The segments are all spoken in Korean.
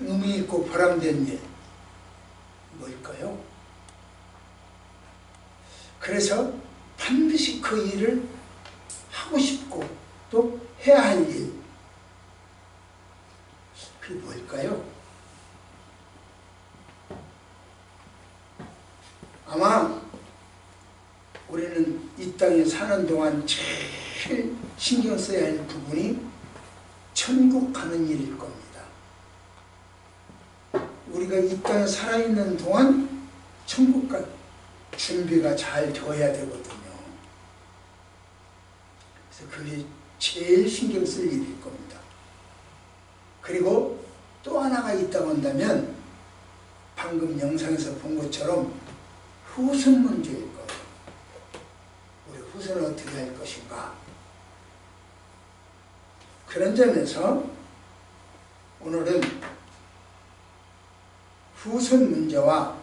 의미 있고 보람된 일 뭘까요? 그래서 반드시 그 일을 하고 싶고 또 해야 할 일, 그게 뭘까요? 아마 우리는 이 땅에 사는 동안 제일 신경 써야 할 부분이 천국 가는 일일 겁니다. 우리가 이 땅에 살아있는 동안 천국 갈 준비가 잘 되어야 되거든요. 그래서 그게 제일 신경 쓸 일일 겁니다. 그리고 또 하나가 있다고 한다면 방금 영상에서 본 것처럼 후손 문제일 거예요. 우리 후손을 어떻게 할 것인가. 그런 점에서 오늘은 후손 문제와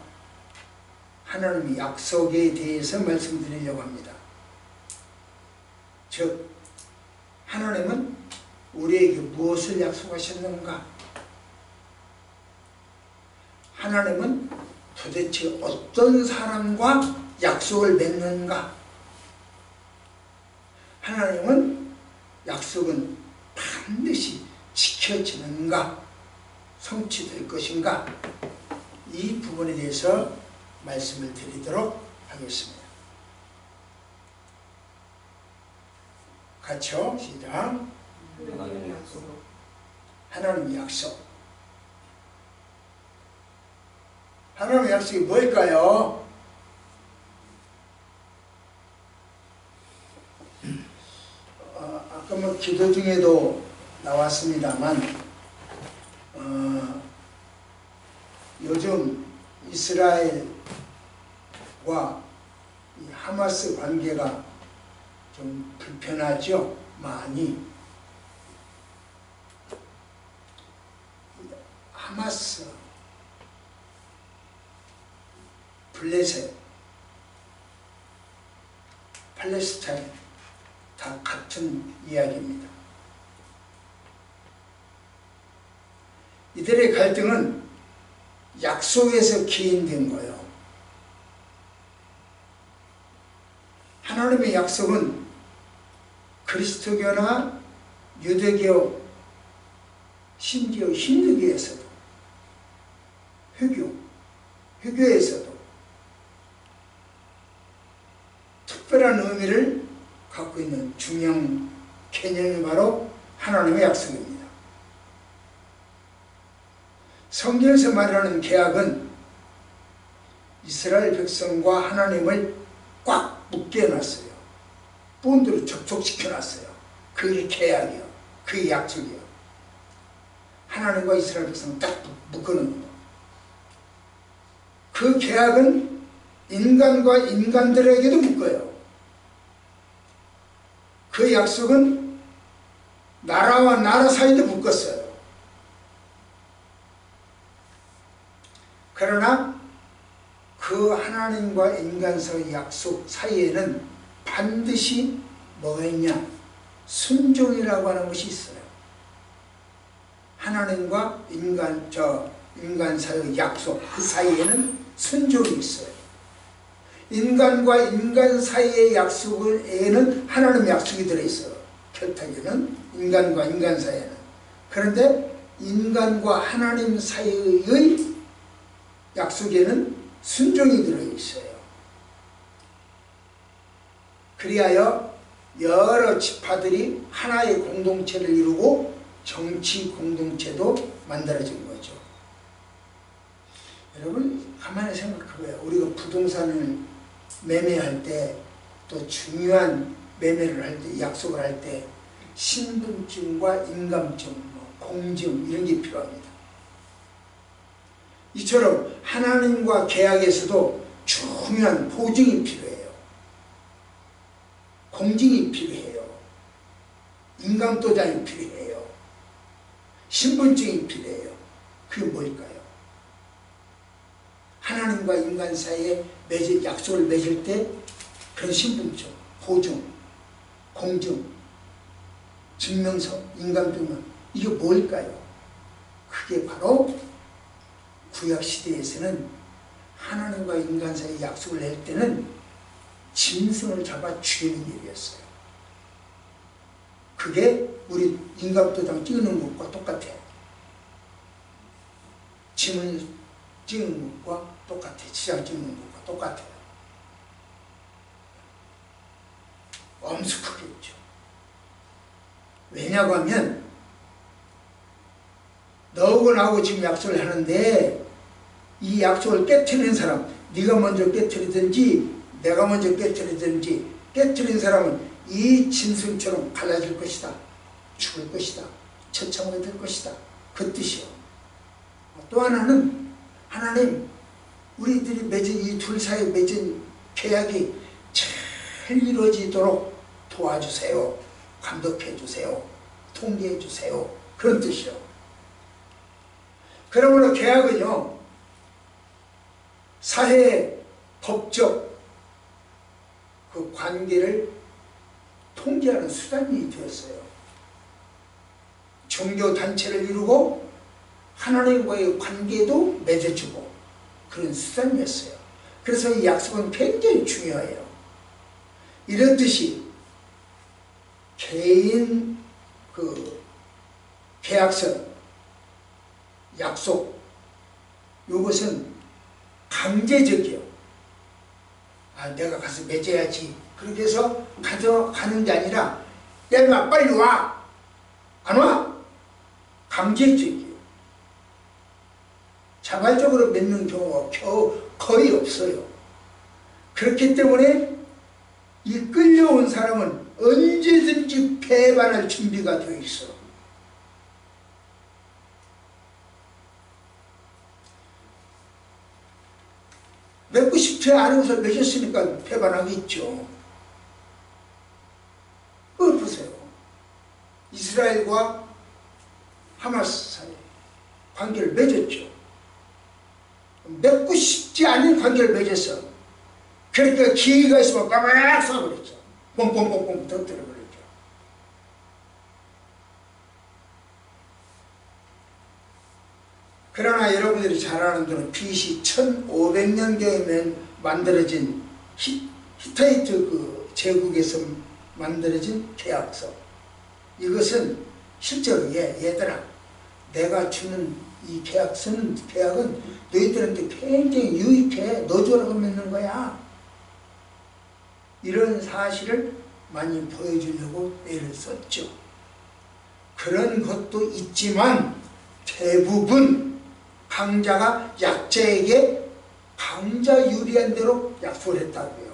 하나님의 약속에 대해서 말씀드리려고 합니다. 즉, 하나님은 우리에게 무엇을 약속하셨는가? 하나님은 도대체 어떤 사람과 약속을 맺는가? 하나님은 약속은 반드시 지켜지는가? 성취될 것인가? 이 부분에 대해서 말씀을 드리도록 하겠습니다. 같이요. 시작. 하나님의 약속. 하나님의 약속. 하나님의 약속이 뭘까요? 아까 뭐 기도 중에도 나왔습니다만 요즘 이스라엘과 이 하마스 관계가 좀 불편하죠? 많이. 하마스, 블레셋, 팔레스타인 다 같은 이야기입니다. 이들의 갈등은 약속에서 기인된 거예요. 하나님의 약속은 그리스도교나 유대교, 심지어 힌두교에서도, 회교에서도 특별한 의미를 갖고 있는 중요한 개념이 바로 하나님의 약속입니다. 성경에서 말하는 계약은 이스라엘 백성과 하나님을 꽉 묶여놨어요. 본드로 접촉시켜놨어요. 그게 계약이요. 그게 약속이요. 하나님과 이스라엘 백성을 딱 묶어놓는 거. 그 계약은 인간과 인간들에게도 묶어요. 그 약속은 나라와 나라 사이도 묶었어요. 그러나 그 하나님과 인간 사이의 약속 사이에는 반드시 뭐가 있냐? 순종이라고 하는 것이 있어요. 하나님과 인간 사이의 약속, 그 사이에는 순종이 있어요. 인간과 인간 사이의 약속에는 하나님의 약속이 들어있어요. 결탁에는 인간과 인간 사이에는. 그런데 인간과 하나님 사이의 약속에는 순종이 들어있어요. 그리하여 여러 지파들이 하나의 공동체를 이루고 정치 공동체도 만들어진 거죠. 여러분 가만히 생각해봐요. 우리가 부동산을 매매할 때, 또 중요한 매매를 할 때, 약속을 할 때 신분증과 인감증, 공증 이런 게 필요합니다. 이처럼 하나님과 계약에서도 중요한 보증이 필요해요. 공증이 필요해요. 인감도장이 필요해요. 신분증이 필요해요. 그게 뭘까요? 하나님과 인간 사이에 약속을 맺을 때 그런 신분증, 보증, 공증, 증명서, 인감증명 이게 뭘까요? 그게 바로 구약시대에서는 하나님과 인간 사이에 약속을 낼 때는 짐승을 잡아 죽이는 일이었어요. 그게 우리 인감도장 찍는 것과 똑같아. 짐을 찍는 것과 똑같아. 지장 찍는 것과 똑같아요. 엄숙하겠죠. 왜냐고 하면 너하고 나하고 지금 약속을 하는데 이 약속을 깨트리는 사람, 네가 먼저 깨트리든지 내가 먼저 깨트리든지 깨트린 사람은 이 짐승처럼 갈라질 것이다. 죽을 것이다. 처참하게 될 것이다. 그 뜻이요. 또 하나는 하나님 우리들이 맺은 이 둘 사이에 맺은 계약이 잘 이루어지도록 도와주세요. 감독해 주세요. 통제해 주세요. 그런 뜻이요. 그러므로 계약은요, 사회 법적 그 관계를 통제하는 수단이 되었어요. 종교 단체를 이루고 하나님과의 관계도 맺어주고 그런 수단이었어요. 그래서 이 약속은 굉장히 중요해요. 이렇듯이 개인 그 계약서, 약속, 이것은 강제적이요. 아, 내가 가서 맺어야지. 그렇게 해서 가져가는 게 아니라, 야, 임마, 빨리 와! 안 와? 강제적이요. 자발적으로 맺는 경우가 거의 없어요. 그렇기 때문에 이 끌려온 사람은 언제든지 배반할 준비가 되어 있어. 맺고 싶지 않으면서 맺었으니까 배반하겠죠. 그걸 보세요. 이스라엘과 하마스 사이 관계를 맺었죠. 맺고 싶지 않은 관계를 맺었어. 그러니까 기회가 있으면 까마락 쏴버렸죠. 뻥뻥뻥뻥 터뜨려버렸죠. 그러나 여러분들이 잘 아는 대로 BC 1500년경에 만들어진 히타이트 그 제국에서 만들어진 계약서. 이것은 실제로 얘들아, 내가 주는 이 계약은 너희들한테 굉장히 유익해. 너 주라고 맺는 거야. 이런 사실을 많이 보여주려고 애를 썼죠. 그런 것도 있지만 대부분 강자가 약자에게 강자 유리한 대로 약속을 했다고요.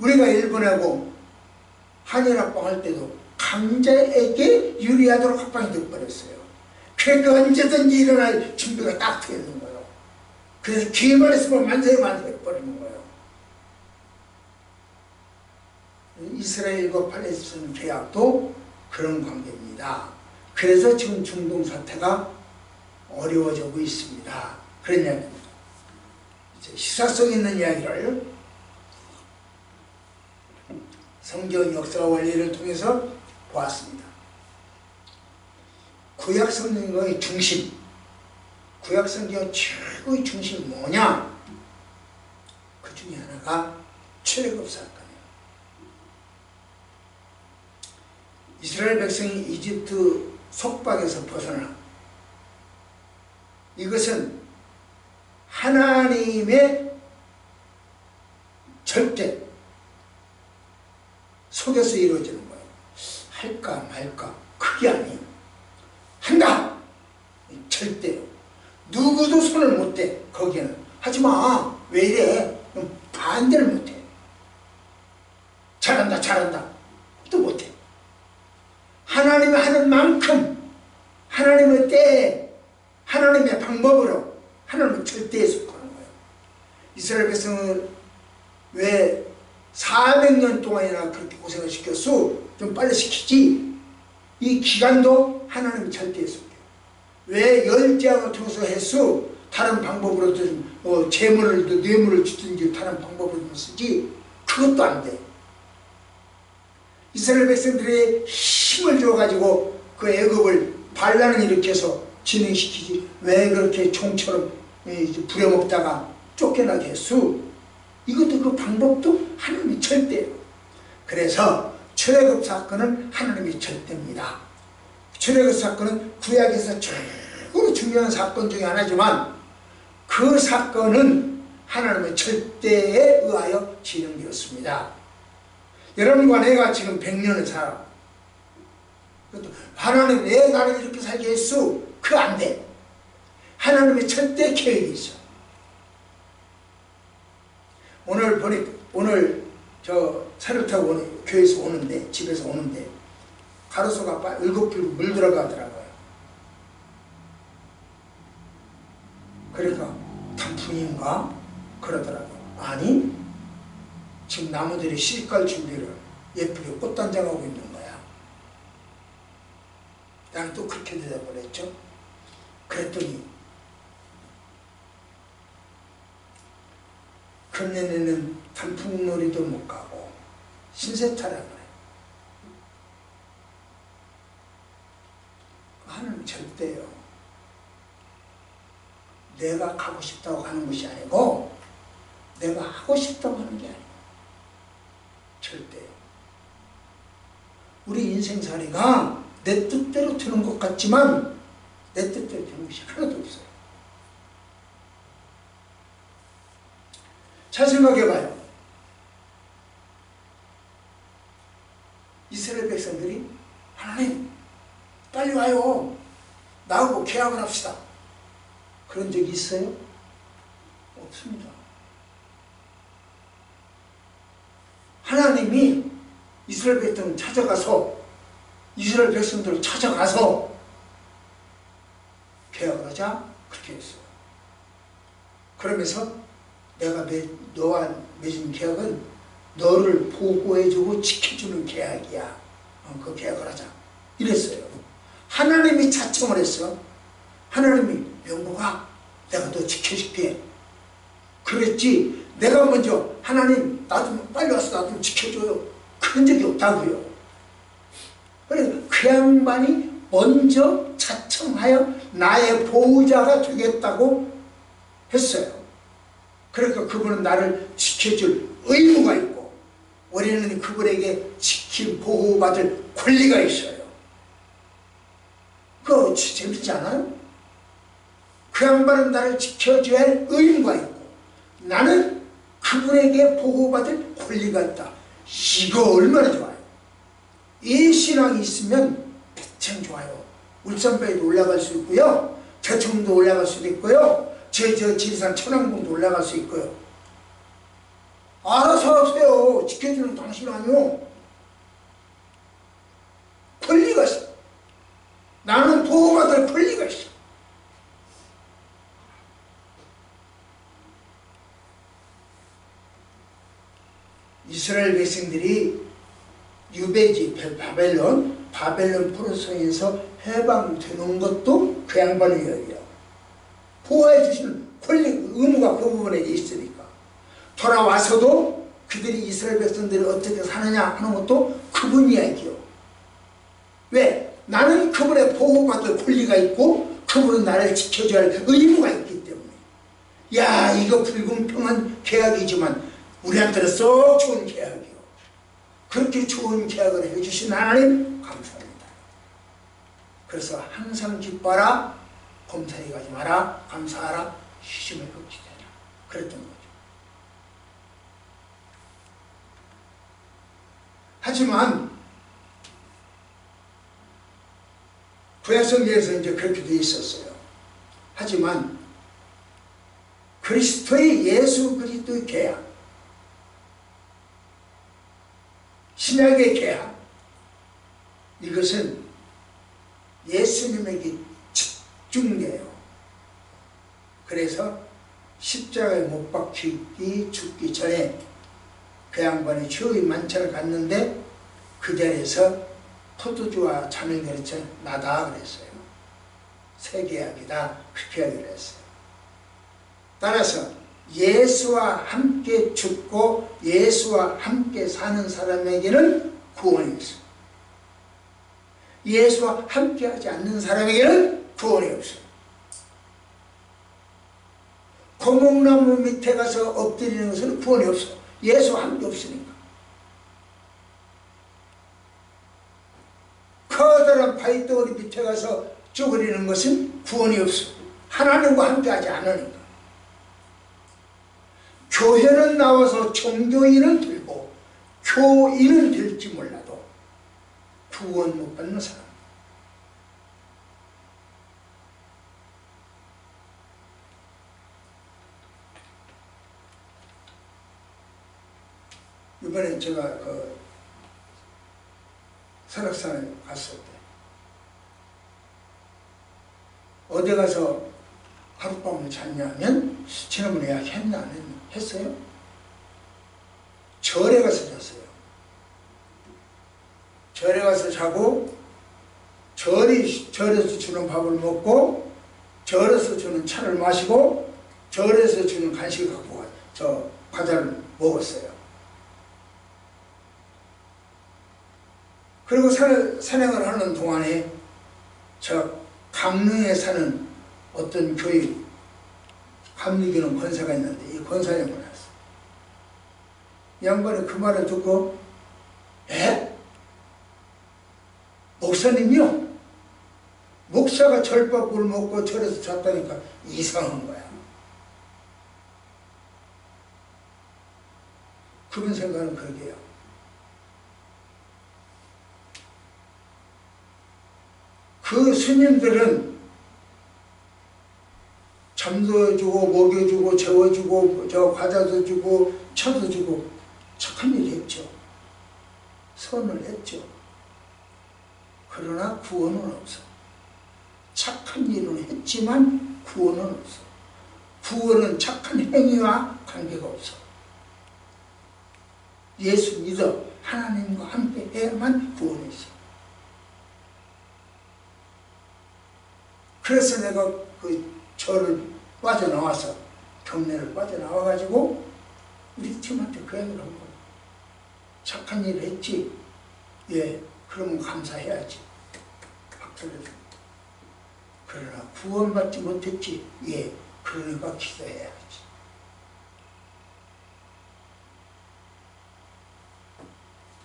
우리가 일본하고 한일 합방할 때도 강자에게 유리하도록 합방이 되어버렸어요. 그러니까 언제든지 일어날 준비가 딱 되어 있는 거예요. 그래서 기회만 있으면 만세 해버리는 거예요. 이스라엘과 팔레스타인 계약도 그런 관계입니다. 그래서 지금 중동 사태가 어려워지고 있습니다. 그런 이야기입니다. 이제 시사성 있는 이야기를 성경 역사와 원리를 통해서 보았습니다. 구약 성경의 중심, 구약 성경의 최고의 중심이 뭐냐? 그 중에 하나가 출애굽 사건이에요. 이스라엘 백성이 이집트 속박에서 벗어나, 이것은 하나님의 절대 속에서 이루어지는 거예요. 할까 말까 그게 아니에요. 한다! 절대요. 누구도 손을 못 대. 거기에는 하지마. 왜 이래? 반대를 못해. 잘한다 잘한다 또 못해. 하나님이 하는 만큼 하나님의 때에 하나님의 방법으로 하나님은 절대에 속하는 거예요. 이스라엘 백성을 왜 400년 동안이나 그렇게 고생을 시켰어? 좀 빨리 시키지. 이 기간도 하나님이 절대에 속해요. 왜 열재앙을 통해서 했어? 다른 방법으로 재물을 뇌물을 주든지 다른 방법으로 쓰지. 그것도 안 돼. 이스라엘 백성들의 힘을 줘가지고 그 애굽을 반란을 일으켜서 진행시키지 왜 그렇게 총처럼 부려먹다가 쫓겨나게 했수? 이것도 그 방법도 하나님이 절대예요. 그래서 출애굽 사건은 하나님이 절대입니다. 출애굽 사건은 구약에서 최고로 중요한 사건 중에 하나지만 그 사건은 하나님의 절대에 의하여 진행되었습니다. 여러분과 내가 지금 100년을 살아. 하나님 왜 나를 이렇게 살게 했수? 그 안 돼. 하나님의 절대 계획이 있어. 오늘 저 차를 타고 교회에서 오는데, 집에서 오는데 가로수가 일곱길로 물 들어가더라고요. 그러니까 단풍인가? 그러더라고요. 아니, 지금 나무들이 시집갈 준비를 예쁘게 꽃단장하고 있는 거야. 나는 또 그렇게 대답을 했죠. 그랬더니 금년에는 단풍놀이도 못 가고 신세타라 그래. 하나님 절대요. 내가 가고 싶다고 하는 것이 아니고 내가 하고 싶다고 하는 게 아니고 절대요. 우리 인생살이가 내 뜻대로 되는 것 같지만 내 뜻대로 되는 것이 하나도 없어요. 잘 생각해봐요. 이스라엘 백성들이 하나님 빨리 와요. 나하고 계약을 합시다. 그런 적이 있어요? 없습니다. 하나님이 이스라엘 백성을 찾아가서 이스라엘 백성들을 찾아가서 계약을 하자 그렇게 했어요. 그러면서 내가 너와 맺은 계약은 너를 보호해주고 지켜주는 계약이야. 그 계약을 하자 이랬어요. 하나님이 자청을 했어. 하나님이 영국아 내가 너 지켜줄게 그랬지 내가 먼저 하나님 나 좀 빨리 와서 나 좀 지켜줘요 그런 적이 없다고요. 그래서 그 양반이 먼저 자청하여 나의 보호자가 되겠다고 했어요. 그러니까 그분은 나를 지켜줄 의무가 있고 우리는 그분에게 지킴 보호받을 권리가 있어요. 그거 재밌지 않아요? 그 양반은 나를 지켜줘야 할 의무가 있고 나는 그분에게 보호받을 권리가 있다. 이거 얼마나 좋아요. 이 신앙이 있으면 참 좋아요. 울산바위도 올라갈 수 있고요. 대청도 올라갈 수도 있고요. 저 지리산 천왕봉도 올라갈 수 있고요. 알아서 하세요. 지켜주는 당신 아니요. 권리가 있어. 나는 보호받을 권리가 있어. 이스라엘 백성들이 유배지 바벨론 포로성에서 해방되는 것도 그 양반의 일이에요. 보호해 주시는 권리, 의무가 그 부분에 있으니까. 돌아와서도 그들이 이스라엘 백성들이 어떻게 사느냐 하는 것도 그분 이야기요. 왜? 나는 그분의 보호받을 권리가 있고 그분은 나를 지켜줘야 할 의무가 있기 때문에. 야, 이거 불공평한 계약이지만 우리한테는 썩 좋은 계약이요. 그렇게 좋은 계약을 해주신 하나님 감사합니다. 그래서 항상 기뻐하라, 곰살이 가지 마라, 감사하라, 희심을 걷기되라. 그랬던 거죠. 하지만 구약성경에서 이제 그렇게 되어 있었어요. 하지만 그리스도의 예수 그리스도의 계약, 신약의 계약, 이것은 예수님에게 집중돼요. 그래서 십자가에 못 박히기 죽기 전에 그 양반이 주의 만찬을 갔는데 그 자리에서 포도주와 잔을 가르쳐 나다 그랬어요. 새 계약이다 그렇게 이야기를 했어요. 따라서 예수와 함께 죽고 예수와 함께 사는 사람에게는 구원이 있어요. 예수와 함께 하지 않는 사람에게는 구원이 없어요. 고목나무 밑에 가서 엎드리는 것은 구원이 없어. 예수 한 게 없으니까. 커다란 바위덩어리 밑에 가서 쪼그리는 것은 구원이 없어. 하나님과 함께하지 않으니까. 교회는 나와서 종교인은 들고 교인은 될지 몰라도 구원 못 받는 사람. 이번에 제가 그 설악산에 갔을 때 어디 가서 하룻밤을 잤냐면 지난번에 예약했나 안 했나? 했어요? 절에 가서 잤어요. 절에 가서 자고 절에서 주는 밥을 먹고 절에서 주는 차를 마시고 절에서 주는 간식을 갖고 저 과자를 먹었어요. 그리고 산행을 하는 동안에 저 강릉에 사는 어떤 교회 감리교는 권사가 있는데 이 권사님을 만났어. 이 양반이 그 말을 듣고 목사님이요? 목사가 절밥을 먹고 절에서 잤다니까 이상한 거야. 그분 생각은 그러게요. 그 스님들은 잠도 주고 먹여주고 재워주고 저 과자도 주고 차도 주고 착한 일 했죠. 선을 했죠. 그러나 구원은 없어. 착한 일은 했지만 구원은 없어. 구원은 착한 행위와 관계가 없어. 예수 믿어 하나님과 함께 해야만 구원이 있어. 그래서 내가 그 절을 빠져나와서 경례를 빠져나와가지고 우리 팀한테 그 얘기를 한 거야. 착한 일을 했지? 예, 그러면 감사해야지. 박수를. 그러나 구원받지 못했지? 예, 그러니까 기도해야지.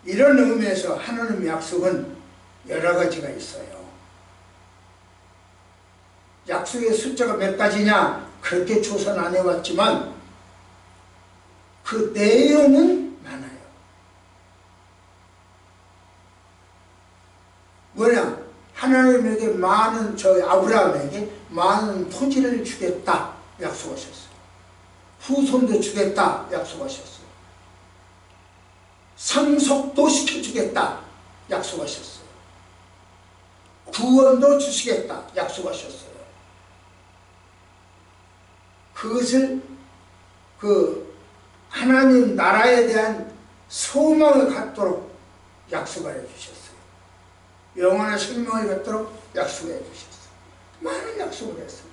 이런 의미에서 하나님의 약속은 여러 가지가 있어요. 약속의 숫자가 몇 가지냐? 그렇게 조사는 안 해왔지만 그 내용은 많아요. 뭐냐? 하나님에게 많은, 아브라함에게 많은 토지를 주겠다 약속하셨어요. 후손도 주겠다 약속하셨어요. 상속도 시켜주겠다 약속하셨어요. 구원도 주시겠다 약속하셨어요. 그것을 하나님 나라에 대한 소망을 갖도록 약속을 해주셨어요. 영원한 생명을 갖도록 약속해 주셨어요. 많은 약속을 했어요.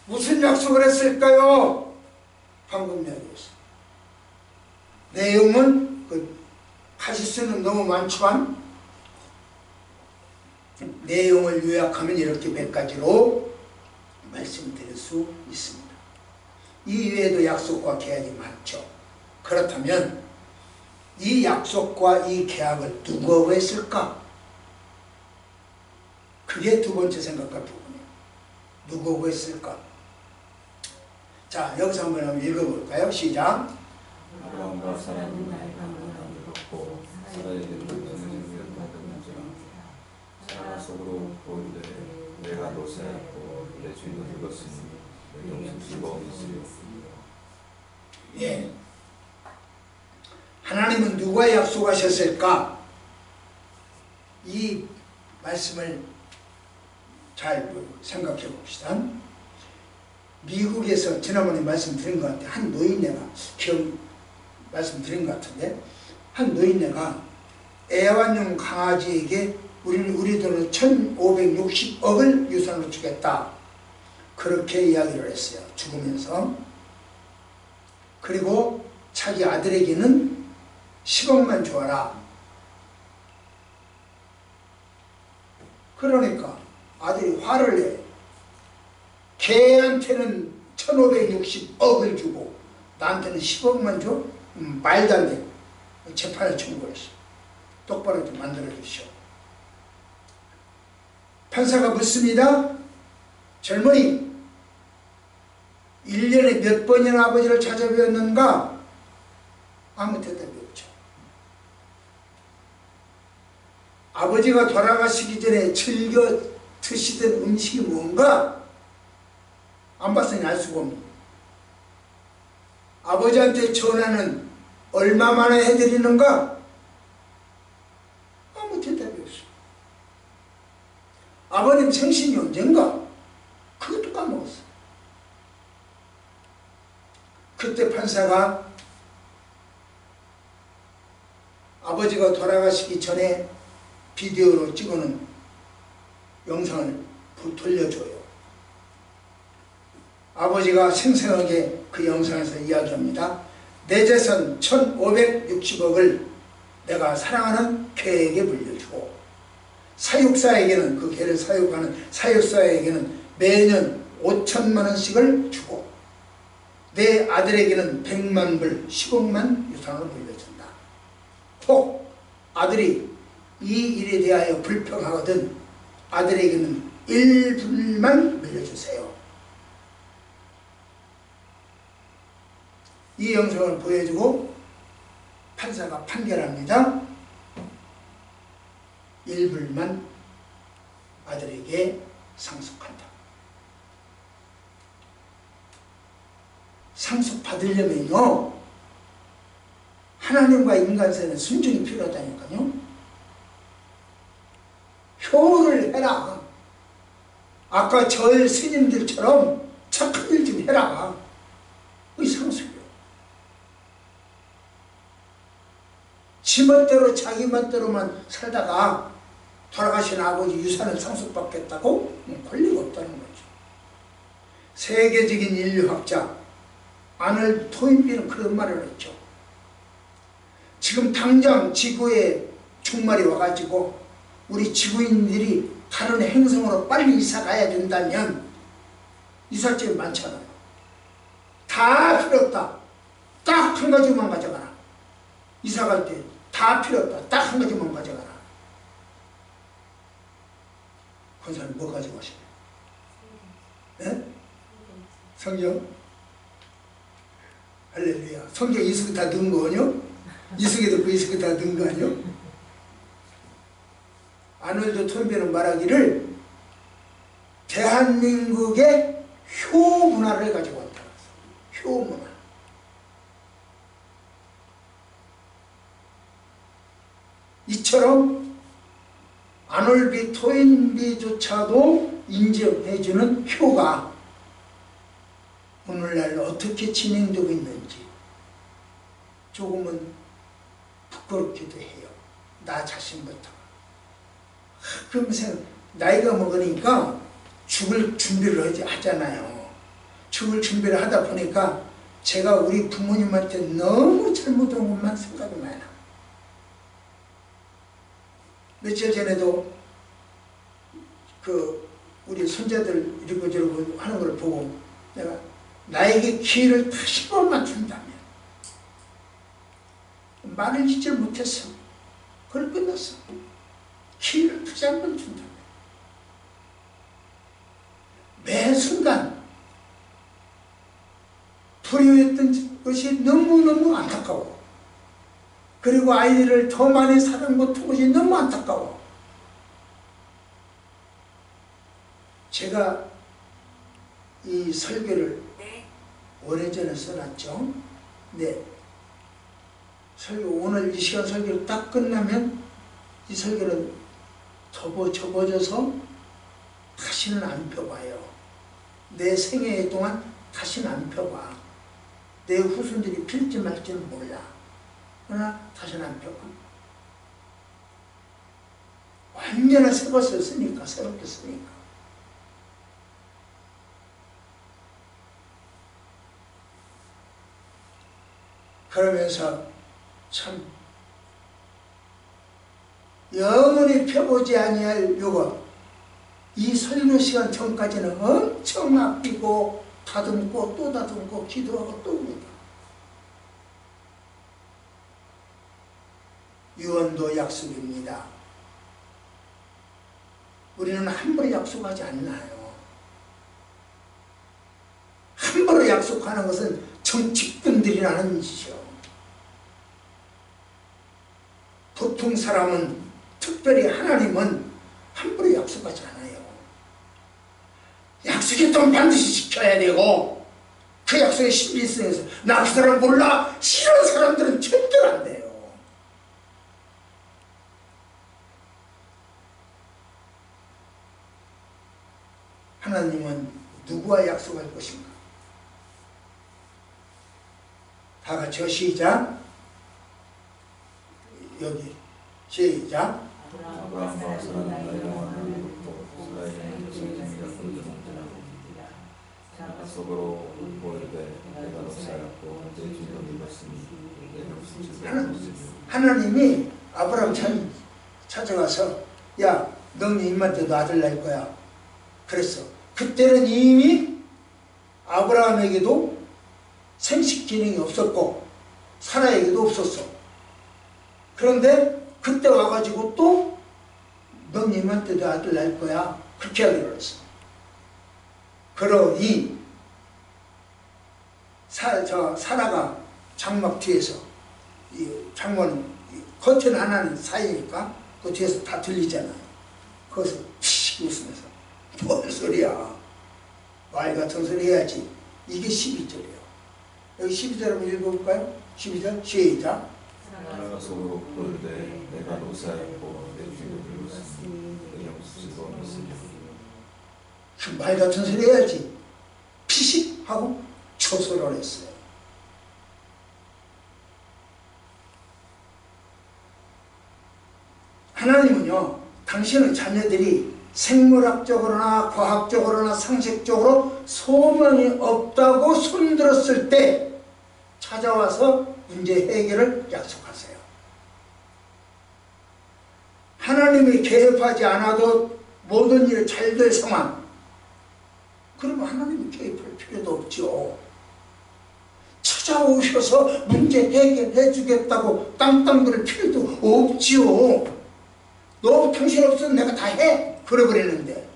무슨 약속을 했을까요? 방금 이야기했어요. 내용은 가지수는 너무 많지만 내용을 요약하면 이렇게 몇 가지로 말씀드릴 수 있습니다. 이 외에도 약속과 계약이 많죠. 그렇다면 이 약속과 이 계약을 누구하고 했을까? 그게 두 번째 생각할 부분이에요. 누구하고 했을까? 자, 여기서 한번 읽어볼까요? 시작. 아브라함과 사라는 나의 방문을 입었고 사라에게 사라 속으로 보이되 내가 노새였고 내 주인도 늙었으니 내 영생 즐거움이 있으리요. 예. 하나님은 누가 약속하셨을까? 이 말씀을 잘 생각해 봅시다. 미국에서 지난번에 말씀드린 것 같아요. 한 노인네가 말씀드린 것 같은데 한 노인네가 애완용 강아지에게 우리 돈으로 1560억을 유산으로 주겠다. 그렇게 이야기를 했어요. 죽으면서. 그리고 자기 아들에게는 10억만 줘라. 그러니까 아들이 화를 내. 걔한테는 1560억을 주고 나한테는 10억만 줘? 말도 안 돼. 재판을 청구했어. 똑바로 좀 만들어 주시오. 판사가 묻습니다. 젊은이, 1년에 몇 번이나 아버지를 찾아뵈었는가? 아무 대답이 없죠. 아버지가 돌아가시기 전에 즐겨 드시던 음식이 뭔가? 안 봤으니 알 수가 없는. 아버지한테 전화는 얼마 만에 해드리는가? 아무 대답이 없어. 아버님 생신이 언젠가? 그것도 까먹었어. 그때 판사가 아버지가 돌아가시기 전에 비디오로 찍어놓은 영상을 돌려줘요. 아버지가 생생하게 그 영상에서 이야기합니다. 내 재산 1560억을 내가 사랑하는 개에게 물려주고 사육사에게는, 그 개를 사육하는 사육사에게는 매년 5천만 원씩을 주고 내 아들에게는 100만 불, 10억만 유산을 물려준다. 혹 아들이 이 일에 대하여 불평하거든 아들에게는 1불만 물려주세요. 이 영상을 보여주고 판사가 판결합니다. 1불만 아들에게 상속한다. 상속받으려면요, 하나님과 인간 사이에 순종이 필요하다니까요. 효를 해라. 아까 저 스님들처럼 착한 일 좀 해라. 이 상속이요. 지 멋대로 자기 멋대로만 살다가 돌아가신 아버지 유산을 상속받겠다고? 권리가 없다는 거죠. 세계적인 인류학자 아놀드 토인비는 그런 말을 했죠. 지금 당장 지구에 종말이 와가지고 우리 지구인들이 다른 행성으로 빨리 이사 가야 된다면 이삿짐이 많잖아요. 다 필요 없다. 딱 한 가지만 가져가라. 이사 갈 때 다 필요 없다. 딱 한 가지만 가져가라. 그 사람 뭐 가지고 가시나요? 네? 성경? 할렐루야. 성경 이 속에 다 넣은 거 아니요? 이 속에도 그 이 속에 다 넣은 거 아니요? 아놀드 토인비는 말하기를 대한민국의 효 문화를 가지고 왔다. 효 문화. 이처럼 아놀드 토인비조차도 인정해주는 효가 오늘날 어떻게 진행되고 있는지 조금은 부끄럽기도 해요. 나 자신부터. 그러면서 나이가 먹으니까 죽을 준비를 하잖아요. 죽을 준비를 하다 보니까 제가 우리 부모님한테 너무 잘못한 것만 생각이 나요. 며칠 전에도 우리 손자들 이러고 저러고 하는 걸 보고 내가 나에게 기회를 다시 한 번만 준다면 말을 짓질 못했어. 그걸 끝났어. 기회를 다시 한 번 준다면 매 순간 불효했던 것이 너무너무 안타까워. 그리고 아이들을 더 많이 사랑 못한 것이 너무 안타까워. 제가 이 설교를 오래전에 써놨죠. 네. 설교, 오늘 이 시간 설교를 딱 끝나면 이 설교는 접어져서 다시는 안 펴봐요. 내 생애 동안 다시는 안 펴봐. 내 후손들이 필지 말지는 몰라. 그러나 다시는 안 펴봐. 완전한 새 것을 쓰니까, 새롭게 쓰니까. 그러면서 참 영원히 펴보지 아니할 요거 이 설교 시간 전까지는 엄청 아끼고 다듬고 또 다듬고 기도하고 또 옵니다. 유언도 약속입니다. 우리는 함부로 약속하지 않나요? 함부로 약속하는 것은 정치꾼들이라는 짓이요. 보통 사람은, 특별히 하나님은 함부로 약속하지 않아요. 약속했다면 반드시 지켜야 되고, 그 약속의 신빙성에서 나 그 사람 몰라 싫은 사람들은 절대로 안 돼요. 하나님은 누구와 약속할 것인가? 다 같이요. 시작. 여기 시작. 아브라함과 사라는 나의 하나님이었고 사라에게는 성전이 약속을 전하고 약속으로 보이되 내가 롯사였고 내 뒤로 늙었으니 내가 무슨 죄를 하나님이 아브라함 찾아가서 야, 너네 입맛대도 아들 날 거야. 그랬어. 그때는 이미 아브라함에게도 생식 기능이 없었고 사라에게도 없었어. 그런데 그때 와가지고 또 넌 이맘때도 아들 날 거야. 그렇게 하기로 했어. 그러니 사라가 장막 뒤에서, 이 장막은 겉에는 하나는 사이니까 그 뒤에서 다 들리잖아요. 거기서 피식 웃으면서 뭔 소리야. 말 같은 소리 해야지. 이게 12절이에요. 여기 12절 한번 읽어볼까요? 12절 시작. 하나가 속으로 보이되 내가 롯사였고 내 뒤로 늙었으니 내가 무슨 죄가 있으리. 말 같은 소리 해야지. 피식 하고 초소를 했어요. 하나님은요, 당신의 자녀들이 생물학적으로나 과학적으로나 상식적으로 소망이 없다고 손들었을 때 찾아와서 문제 해결을 약속하세요. 하나님이 개입하지 않아도 모든 일이 잘 될 상황, 그러면 하나님이 개입할 필요도 없죠. 찾아오셔서 문제 해결해 주겠다고 땅땅 부릴 필요도 없지요. 너 당신 없으면 내가 다 해. 그래버리는데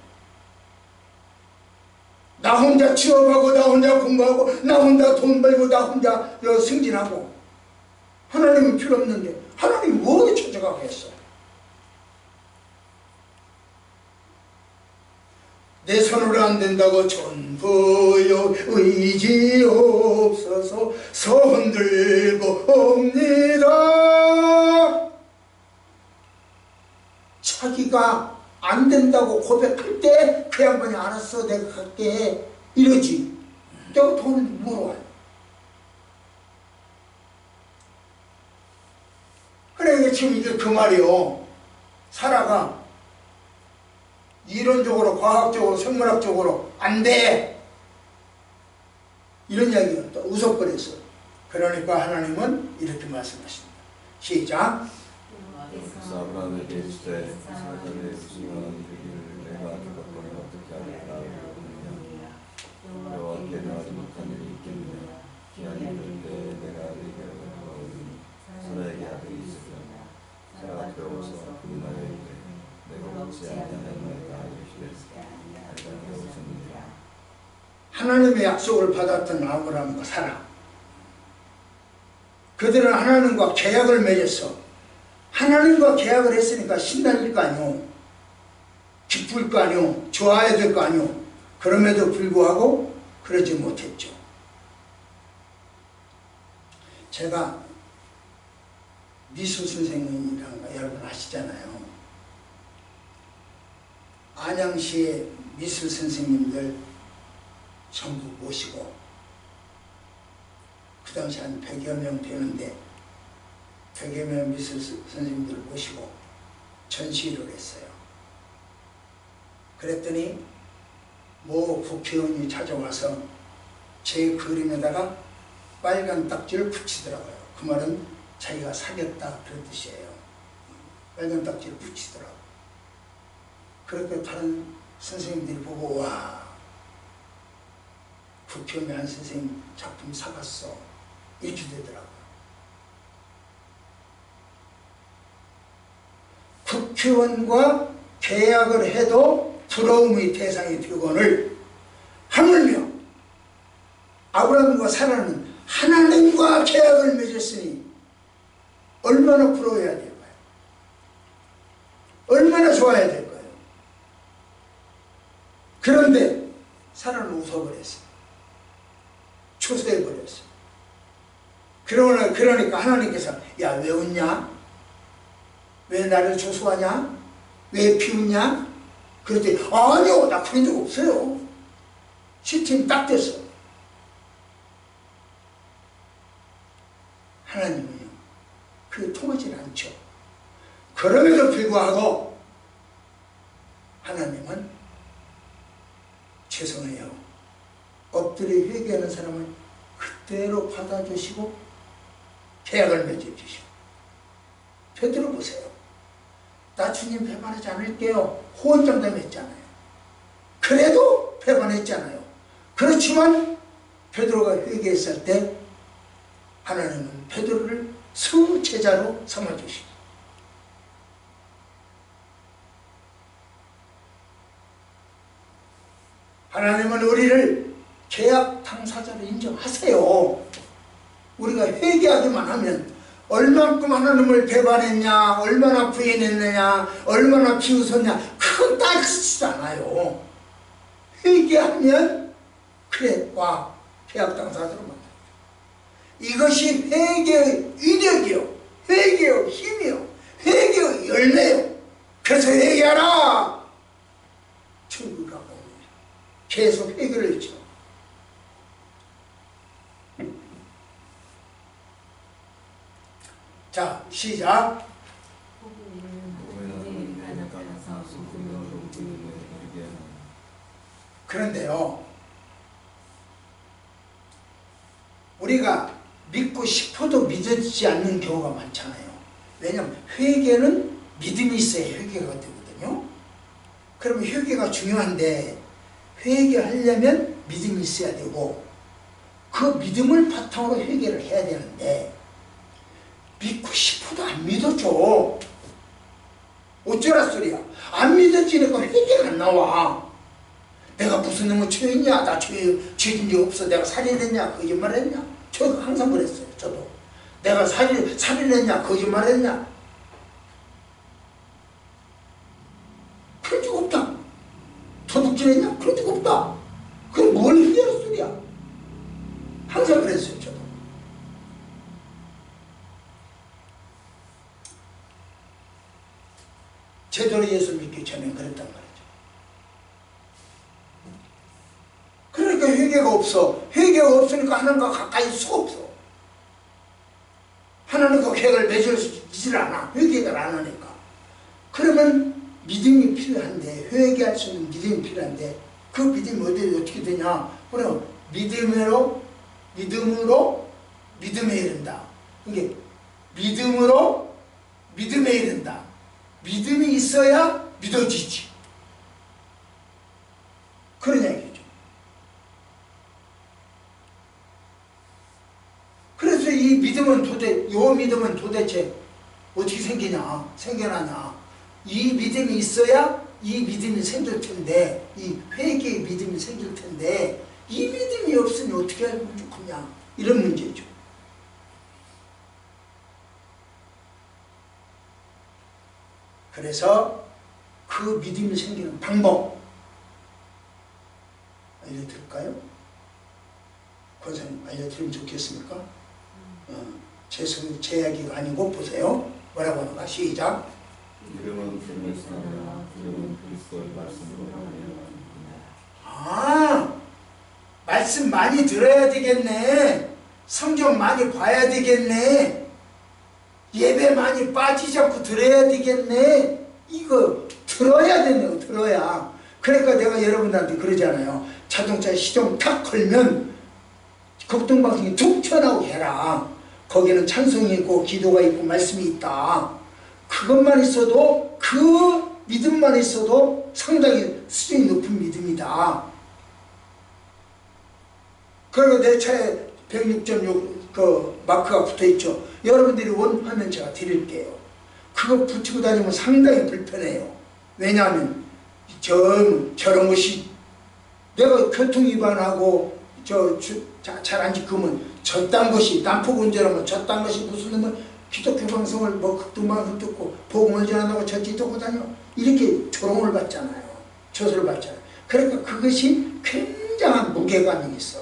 나 혼자 취업하고 나 혼자 공부하고 나 혼자 돈 벌고 나 혼자 승진하고 하나님은 필요 없는데 하나님이 뭐 찾아가겠어? 내 손으로 안 된다고 전부여 의지 없어서 손들고 옵니다. 자기가 안 된다고 고백할 때 그 양반이 알았어 내가 갈게 이러지. 내가 돈을 물어와요. 그래 지금 이게 그 말이요. 사라가 이론적으로 과학적으로 생물학적으로 안 돼 이런 이야기가 또 웃어버렸어. 그러니까 하나님은 이렇게 말씀하십니다. 시작. 아브라함에게 이르시되 이스라엘의 수가 이르기를 내가 죽었거니 어떻게 하리까 이르느냐 여호와께 명하지 못한 일이 있겠느냐 기한이 이를 때 내가 네게 하오니 사라에게 아들이 있으리라. 사라가 들어오서 그날에 이르되 내가 얻지 아니하였나이다 이르시되 아니라 웃었느니라. 하나님의 약속을 받았던 아브라함과 사라, 그들은 하나님과 계약을 맺었어. 하나님과 계약을 했으니까 신날릴 거 아니오. 기쁠 거 아니오. 좋아야 될 거 아니오. 그럼에도 불구하고 그러지 못했죠. 제가 미술 선생님이라는 거 여러분 아시잖아요. 안양시의 미술 선생님들 전부 모시고 그 당시 한 100여 명 되는데 100여 명 미술 선생님들을 모시고 전시를 했어요. 그랬더니 모 국회의원이 찾아와서 제 그림에다가 빨간 딱지를 붙이더라고요. 그 말은 자기가 사겠다 그런 뜻이에요. 빨간 딱지를 붙이더라고요. 그렇게 다른 선생님들이 보고 와, 국회의원 한 선생님 작품 사갔어 이렇게 되더라고요. 국회의원과 계약을 해도 부러움의 대상이 되거늘 하물며 아브라함과 사라는 하나님과 계약을 맺었으니 얼마나 부러워야 될까요? 얼마나 좋아야 될까요? 그런데 사라는 웃어버렸어요. 초세해버렸어요. 그러니까 하나님께서 야, 왜 웃냐? 왜 나를 조소하냐? 왜 비웃냐? 그랬더니 아니요, 나 그런 적 없어요. 시스템이 딱 됐어. 하나님은요, 그게 통하지 않죠. 그럼에도 불구하고 하나님은 죄송해요, 엎드려 회개하는 사람은 그대로 받아주시고 계약을 맺어주시고. 베드로 보세요. 나 주님 배반하지 않을게요. 호언장담했잖아요. 그래도 배반했잖아요. 그렇지만 베드로가 회개했을 때 하나님은 베드로를 수제자로 삼아주시고, 하나님은 우리를 계약 당사자로 인정하세요. 우리가 회개하기만 하면 얼만큼 하나님을 배반했냐, 얼마나 부인했느냐, 얼마나 비웃었냐, 그건 따지지 않아요. 회개하면 그래, 와, 계약 당사자로 만나. 이것이 회개의 위력이요, 회개의 힘이요, 회개의 열매요. 그래서 회개하라. 천국 가고 계속 회개를 했죠. 자, 시작. 그런데요, 우리가 믿고 싶어도 믿어지지 않는 경우가 많잖아요. 왜냐하면 회개는 믿음이 있어야 회개가 되거든요. 그러면 회개가 중요한데 회개하려면 믿음이 있어야 되고 그 믿음을 바탕으로 회개를 해야 되는데 믿고 싶어도 안 믿어줘. 어쩌라 소리야. 안 믿어지니까 회개가 안 나와. 내가 무슨 놈을 죄했냐, 나 죄진 적 없어, 내가 살인했냐, 거짓말했냐. 저 항상 그랬어요. 저도 내가 살인했냐, 거짓말했냐, 그런 적 없다. 도둑질했냐, 그런 적 없다. 그럼 뭘 회개하는 소리야. 항상 그랬어요. 저도. 제대로 예수 믿기 전에 그랬단 말이죠. 그러니까 회개가 없어. 회개가 없으니까 하나님과 가까이 있을 수가 없어. 하나님과 계약을 맺어지질 않아. 회개를 안 하니까. 그러면 믿음이 필요한데, 회개할 수 있는 믿음이 필요한데, 그 믿음이 어떻게 되냐? 그럼 믿음에 이른다. 이게 믿음으로 믿음에 이른다. 믿음이 있어야 믿어지지. 그런 얘기죠. 그래서 이 믿음은 도대체 어떻게 생겨나냐. 이 믿음이 있어야 이 믿음이 생길 텐데, 이 회개의 믿음이 생길 텐데, 이 믿음이 없으면 어떻게 하면 좋겠냐. 이런 문제죠. 그래서 그 믿음이 생기는 방법 알려드릴까요? 권사님 알려드리면 좋겠습니까? 제 이야기가 아니고 보세요. 뭐라고 하는가? 시작. 이름은 그리스도라, 이름은 그리스도의 말씀으로 말씀 많이 들어야 되겠네. 성경 많이 봐야 되겠네. 예배 많이 빠지지 않고 들어야 되겠네. 이거 들어야 되네요. 들어야. 그러니까 내가 여러분들한테 그러잖아요. 자동차 시동 탁 걸면 극동방송이 툭 튀어나오게 해라. 거기는 찬송이 있고 기도가 있고 말씀이 있다. 그것만 있어도 그 믿음만 있어도 상당히 수준이 높은 믿음이다. 그리고 내 차에 106.6 그 마크가 붙어있죠. 여러분들이 원하면 제가 드릴게요. 그거 붙이고 다니면 상당히 불편해요. 왜냐하면 저런 것이 내가 교통위반하고 잘 안 지키면 저딴 것이 난폭 운전하면 저딴 것이 무슨 놈은 기독교 방송을 뭐 극도만 듣고 복음을 전한다고 저지 듣고 다녀 이렇게 조롱을 받잖아요. 저소를 받잖아요. 그러니까 그것이 굉장한 무게감이 있어.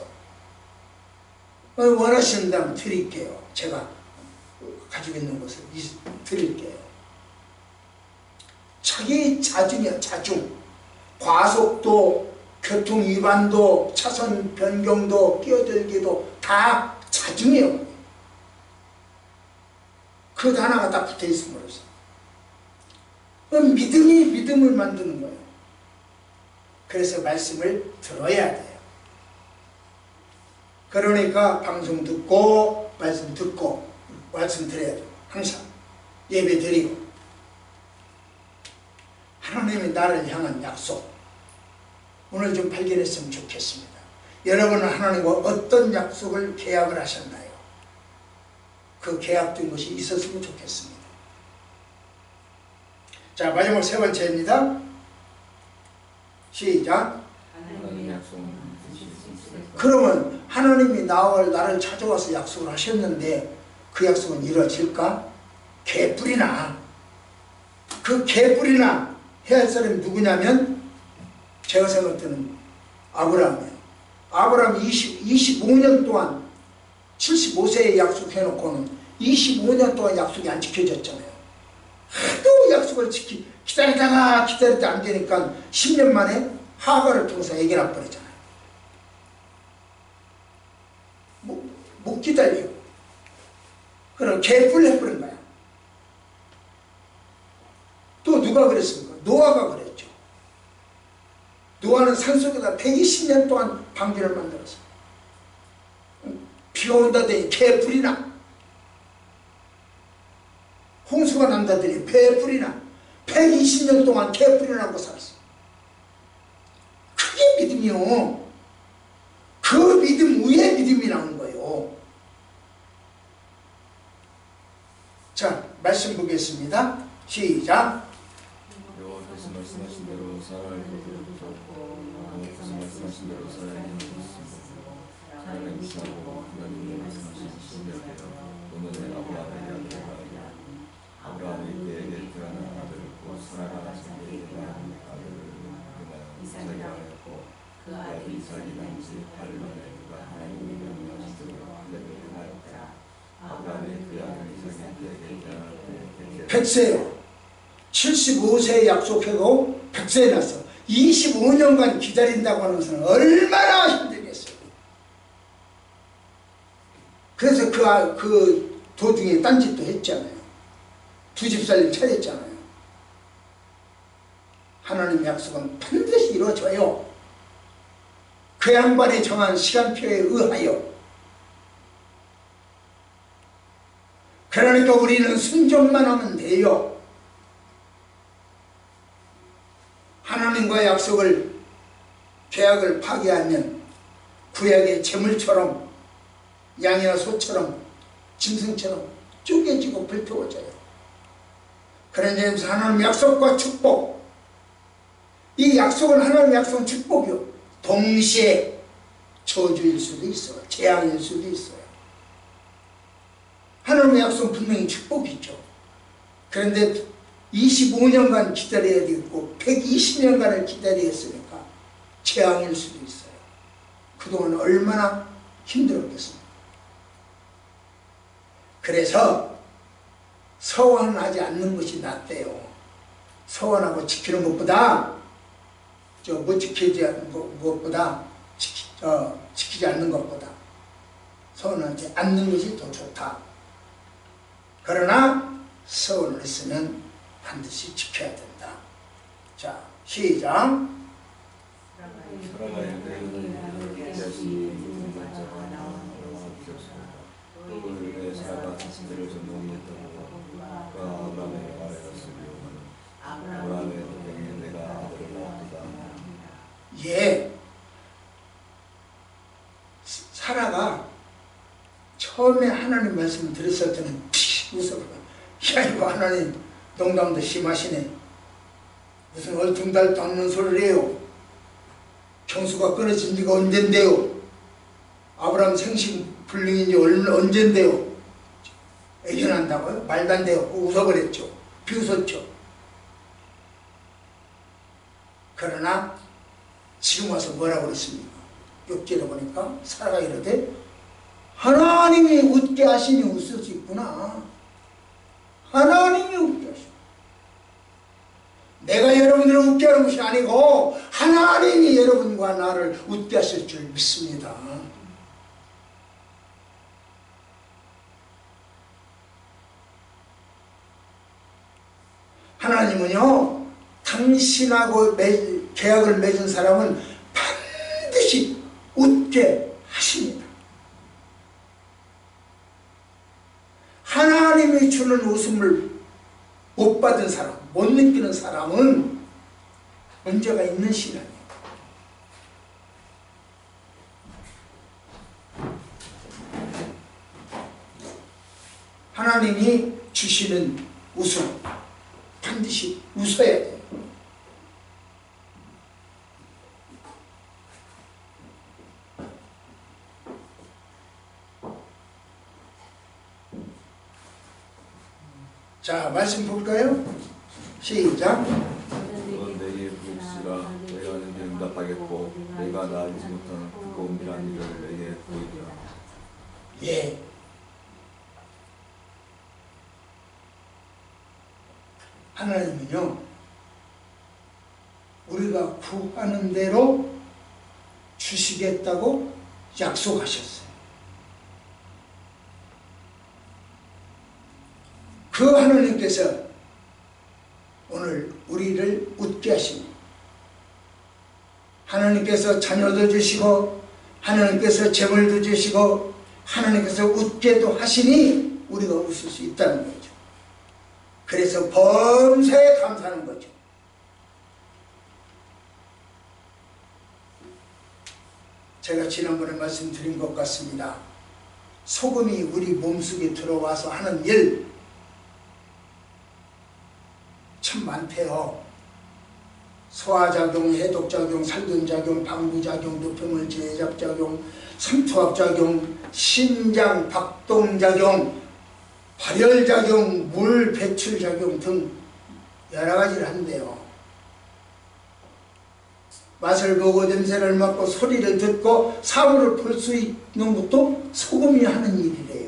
원하신다면 드릴게요. 제가 가지고 있는 것을 드릴게요. 자기 자중이야. 자중. 과속도 교통위반도 차선 변경도 끼어들기도 다 자중이에요. 그 하나가 딱 붙어있음으로써 믿음이 믿음을 만드는 거예요. 그래서 말씀을 들어야 돼요. 그러니까 방송 듣고 말씀 듣고 말씀 드려야 돼요. 항상 예배 드리고 하나님이 나를 향한 약속 오늘 좀 발견했으면 좋겠습니다. 여러분은 하나님과 어떤 약속을 계약을 하셨나요? 그 계약된 것이 있었으면 좋겠습니다. 자, 마지막 세 번째입니다. 시작. 그러면 하나님이 나를 찾아와서 약속을 하셨는데 그 약속은 이루어질까? 개뿔이나 그 개뿔이나 해야 할 사람이 누구냐면 제가 생각할 때는 아브라함이에요. 아브라함 25년 동안 75세에 약속해놓고는 25년 동안 약속이 안 지켜졌잖아요. 하도 약속을 기다리다가 안 되니까 10년 만에 하가를 통해서 애기 낳아버리잖아요. 못 기다려. 그럼 개뿔 해버린 거야. 또 누가 그랬습니까? 노아가 그랬죠. 노아는 산속에다 120년 동안 방주를 만들었어. 비가 온다더니 개뿔이 나. 홍수가 난다더니 개뿔이 나. 120년 동안 개뿔이 나고 살았어. 그게 믿음이요. 그 믿음 위에 믿음이 나온 거예요. 자, 말씀 보겠습니다. 시작. 여호와께서 말씀하신 대로 사라를 거두었고 여호와께서 말씀하신 대로 사라를 거두었습니다. 사라가 임신하고 하나님이 말씀하신 시대에 오늘의 아브라함에게 아들을 낳으리라. 아브라함이 그에게 태어난 아들을 곧 사라가 자기에게 낳은 아들을 이삭이라 하였고 그 아들 이삭이 난 지 8일 만에 그가 하나님이 명령하신 대로 할례를 행하였더라. 아브라함이 그 아들 이삭이 그에게 태어날 때 100세요. 75세에 약속하고 100세에 났어. 25년간 기다린다고 하는 것은 얼마나 힘들겠어요. 그래서 그 도중에 딴짓도 했잖아요. 두 집 살림 차렸잖아요. 하나님 약속은 반드시 이루어져요. 그 양반이 정한 시간표에 의하여. 그러니까 우리는 순종만 하면 돼요. 하나님과의 약속을 계약을 파기하면 구약의 재물처럼 양이나 소처럼 짐승처럼 쪼개지고 불태워져요. 그런 점에서 하나님 약속과 축복, 이 약속은 하나님 약속은 축복이요. 동시에 저주일 수도 있어요. 재앙일 수도 있어요. 하나님의 약속은 분명히 축복이죠. 그런데 25년간 기다려야 되고 120년간을 기다려야 했으니까 재앙일 수도 있어요. 그동안 얼마나 힘들었겠습니까? 그래서 서원하지 않는 것이 낫대요. 서원하고 지키는 것보다 못 지키지 않는 것보다 지키지 않는 것보다 서원하지 않는 것이 더 좋다. 그러나 서원을 했으면 반드시 지켜야 된다. 자, 시작. 사라가의 배우는 자신이 믿는 자가 나옵시었습니다. 그를 사라가 자신들을 전동했다고 그가 아브라함에게 말하였으며 아브라함의 도경에 내가 아들을 낳았다. 예. 사라가 처음에 하나님 말씀을 들었을 때는 픽 웃어버려. 야, 이거 하나님 농담도 심하시네. 무슨 얼퉁달도 않는 소리를 해요. 경수가 끊어진 지가 언젠데요. 아브라함 생신 불능인 지 언젠데요. 애견한다고요? 말도 안 돼요. 웃어버렸죠. 비웃었죠. 그러나 지금 와서 뭐라고 그랬습니까? 6절에 보니까 사라가 이르되 하나님이 웃게 하시니 웃을 수 있구나. 하나님이 웃게 하시니. 내가 여러분들을 웃게 하는 것이 아니고 하나님이 여러분과 나를 웃게 하실 줄 믿습니다. 하나님은요, 당신하고 계약을 맺은 사람은 반드시 웃게 하십니다. 하나님이 주는 웃음을 못 받은 사람, 못 느끼는 사람은 문제가 있는 신앙이에요. 하나님이 주시는 웃음 반드시 웃어야 돼요. 자, 말씀 볼까요? 시작. 너는 내게 부르시라. 내가 내게 응답하겠고 내가 나 알지 못하는 그 은밀한 일을 내게 보이리라. 예. 하나님은요, 우리가 구하는 대로 주시겠다고 약속하셨어요. 그 하나님께서 오늘 우리를 웃게 하십니다. 하나님께서 자녀도 주시고 하나님께서 재물도 주시고 하나님께서 웃게도 하시니 우리가 웃을 수 있다는 거죠. 그래서 범사에 감사하는 거죠. 제가 지난번에 말씀드린 것 같습니다. 소금이 우리 몸속에 들어와서 하는 일 참 많대요. 소화작용, 해독작용, 살균작용, 방부작용, 노폐물 제잡작용, 삼투압작용, 심장 박동작용, 발열작용, 물 배출작용 등 여러 가지를 한대요. 맛을 보고 냄새를 맡고 소리를 듣고 사물을 볼 수 있는 것도 소금이 하는 일이래요.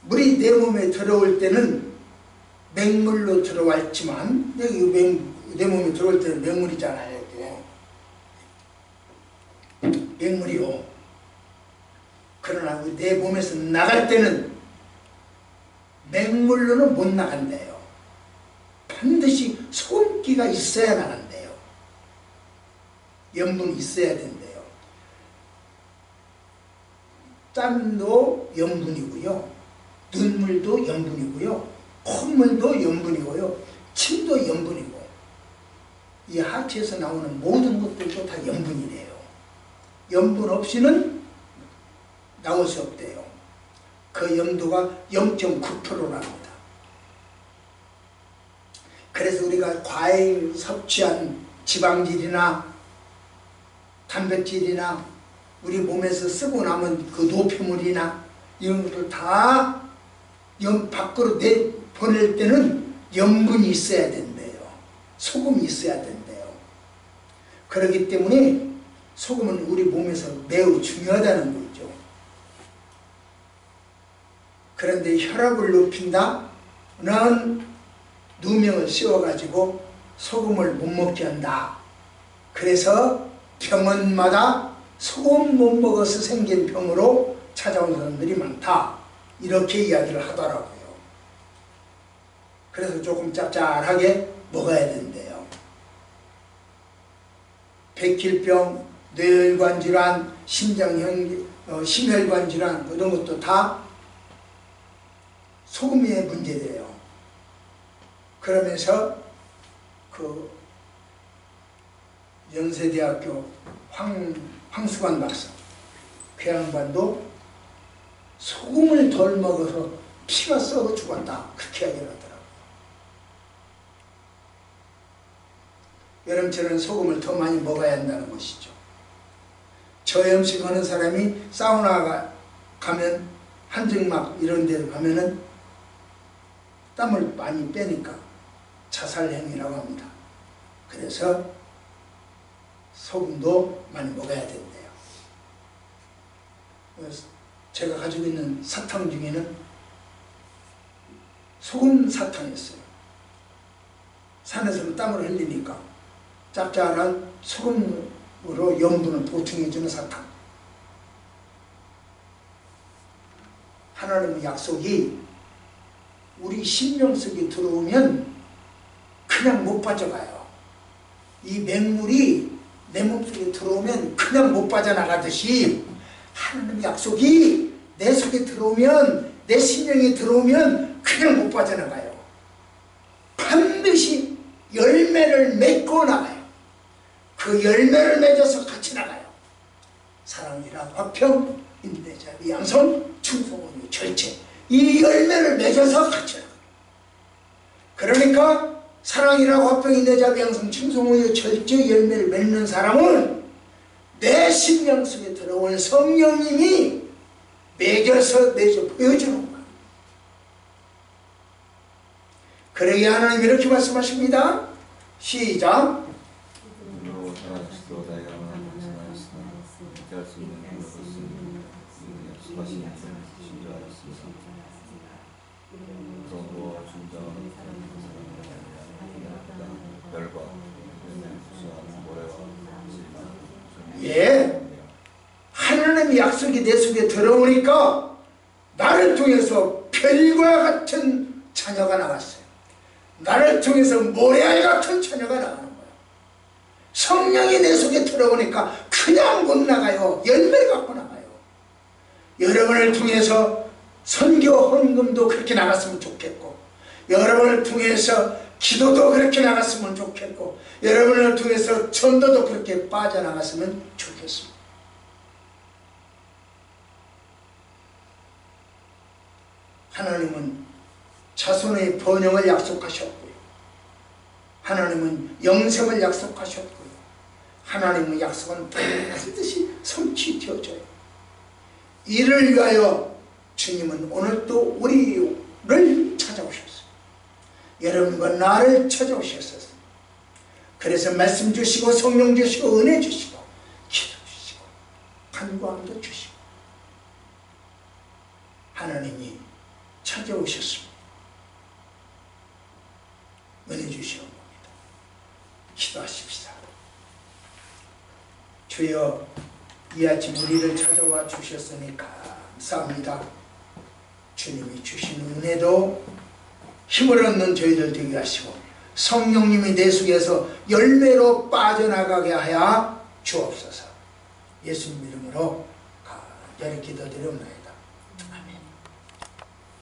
물이 내 몸에 들어올 때는 맹물로 들어왔지만 내 몸에 들어올 때는 맹물이잖아요. 맹물이요. 그러나 내 몸에서 나갈 때는 맹물로는 못 나간대요. 반드시 소금기가 있어야 나간대요. 염분이 있어야 된대요. 땀도 염분이고요. 눈물도 염분이고요. 콧물도 염분이고요. 침도 염분이고 이 하체에서 나오는 모든 것들도 다 염분이래요. 염분 없이는 나올 수 없대요. 그 염도가 0.9%랍니다. 그래서 우리가 과일 섭취한 지방질이나 단백질이나 우리 몸에서 쓰고 남은 그 노폐물이나 이런 것들 다 밖으로 내보낼 때는 염분이 있어야 된대요. 소금이 있어야 된대요. 그렇기 때문에 소금은 우리 몸에서 매우 중요하다는 거죠. 그런데 혈압을 높인다? 는 누명을 씌워가지고 소금을 못 먹게 한다. 그래서 병원마다 소금 못 먹어서 생긴 병으로 찾아온 사람들이 많다. 이렇게 이야기를 하더라고요. 그래서 조금 짭짤하게 먹어야 된대요. 백혈병, 뇌혈관 질환, 심혈관 질환 이런 것도 다 소금의 문제돼요. 그러면서 그 연세대학교 황수관 박사 그 양반도 소금을 덜 먹어서 피가 썩어 죽었다 그렇게 이야기를 하더라고요. 여름철은 소금을 더 많이 먹어야 한다는 것이죠. 저염식 하는 사람이 사우나 가면 한증막 이런 데 가면은 땀을 많이 빼니까 자살행위라고 합니다. 그래서 소금도 많이 먹어야 된대요. 제가 가지고 있는 사탕 중에는 소금 사탕이었어요. 산에서는 땀을 흘리니까 짭짤한 소금으로 염분을 보충해주는 사탕. 하나님의 약속이 우리 심령 속에 들어오면 그냥 못 빠져가요. 이 맹물이 내 몸속에 들어오면 그냥 못 빠져나가듯이 하나님의 약속이 내 속에 들어오면, 내 심령에 들어오면 그냥 못 빠져나가요. 반드시 열매를 맺고 나가요. 그 열매를 맺어서 같이 나가요. 사랑이라 화평, 인내자, 양성, 충성은 절제. 이 열매를 맺어서 같이 나가요. 그러니까 사랑이라 화평, 인내자, 양성, 충성은 절제 열매를 맺는 사람은 내 심령 속에 들어온 성령님이 매져 보여주는 거예요. 그러기에 하나님 이렇게 말씀하십니다. 시작. 예, 하나님의 약속이 내 속에 들어오니까 나를 통해서 별과 같은 자녀가 나왔어요. 나를 통해서 모래알 같은 자녀가 나가는 거예요. 성령이 내 속에 들어오니까 그냥 못 나가요. 열매를 갖고 나가요. 여러분을 통해서 선교 헌금도 그렇게 나갔으면 좋겠고, 여러분을 통해서 기도도 그렇게 나갔으면 좋겠고, 여러분을 통해서 전도도 그렇게 빠져나갔으면 좋겠습니다. 하나님은 자손의 번영을 약속하셨고요. 하나님은 영생을 약속하셨고요. 하나님의 약속은 반드시 성취되어져요. 이를 위하여 주님은 오늘도 우리를 찾아오셨어요. 여러분과 나를 찾아오셨어요. 그래서 말씀 주시고 성령 주시고 은혜 주시고 기도 주시고 간구함도 주시고 하나님이 찾아오셨습니다. 은혜 주시옵 겁니다. 기도하십시다. 주여, 이 아침 우리를 찾아와 주셨으니 감사합니다. 주님이 주신 은혜도 힘을 얻는 저희들 되게 하시고 성령님이 내 속에서 열매로 빠져나가게 하여 주옵소서. 예수님 이름으로 간절히 기도드립니다.